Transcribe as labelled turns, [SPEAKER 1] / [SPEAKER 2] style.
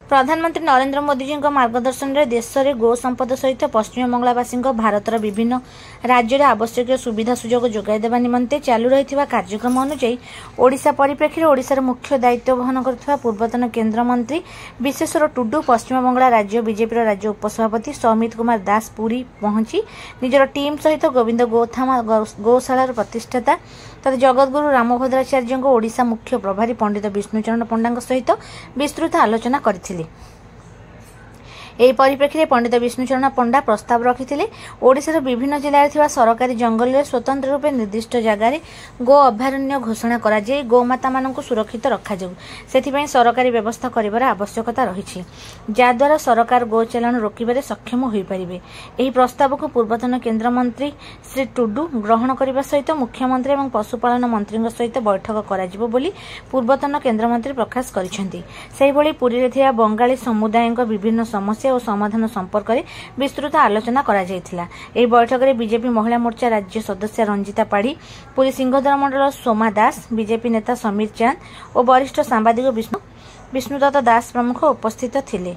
[SPEAKER 1] प्रधानमंत्री नरेंद्र मोदी जी मार्गदर्शन में देश में गो संपद सहित पश्चिम बंगलावासी भारतर विभिन्न राज्य में आवश्यक सुविधा सुजोग जोगाई देवा निमंते चालू रही कार्यक्रम अनुଯାयी ओडिशा परिप्रेक्षी में ओडिशार मुख्य दायित्व वहन कर पूर्वतन केन्द्रमंत्री विश्वेश्वर टुडू पश्चिम बंगला राज्य बीजेपी राज्य उपसभापति सौमित कुमार दास पुरी पहुंची निजर टीम सहित गोविंद गोथामा गौशालार प्रतिष्ठाता तथा जगतगुरु रामभद्राचार्य ओडिशा मुख्य प्रभारी पंडित विष्णुचरण पंडा सहित विस्तृत आलोचना करथिले। एही परिप्रेक्षी में पंडित विष्णुचरण पंडा प्रस्ताव रखिथिले ओडिशार विभिन्न जिले में सरकारी जंगल में स्वतंत्र रूप निर्दिष्ट जगार गो अभयारण्य घोषणा करा जाय गोमाता मानक सुरक्षित रखा जाऊ सेथिपई सरकारी व्यवस्था करिवार आवश्यकता रही जद्वारा सरकार गो चालाण रोकबार सक्षम हो पारिबे। एही प्रस्ताव को पूर्वतन केन्द्रमंत्री श्री टुडू ग्रहण करने सहित मुख्यमंत्री और पशुपालन मंत्री सहित बैठक करा बोली पूर्वतन केन्द्रमंत्री प्रकाश करिसेंती। सेहिभଳି पुरी रे बंगाली समुदाय विभिन्न समस्या और समाधान संपर्क में विस्तृत आलोचना करा जायथिला। एही बैठक में बीजेपी महिला मोर्चा राज्य सदस्य रंजिता पाढ़ी, पुरी सिंहदर मंडल सोमा दास, बीजेपी नेता समीर चांद और वरिष्ठ सांबादिक विष्णुदत्त दास प्रमुख उपस्थित थिले।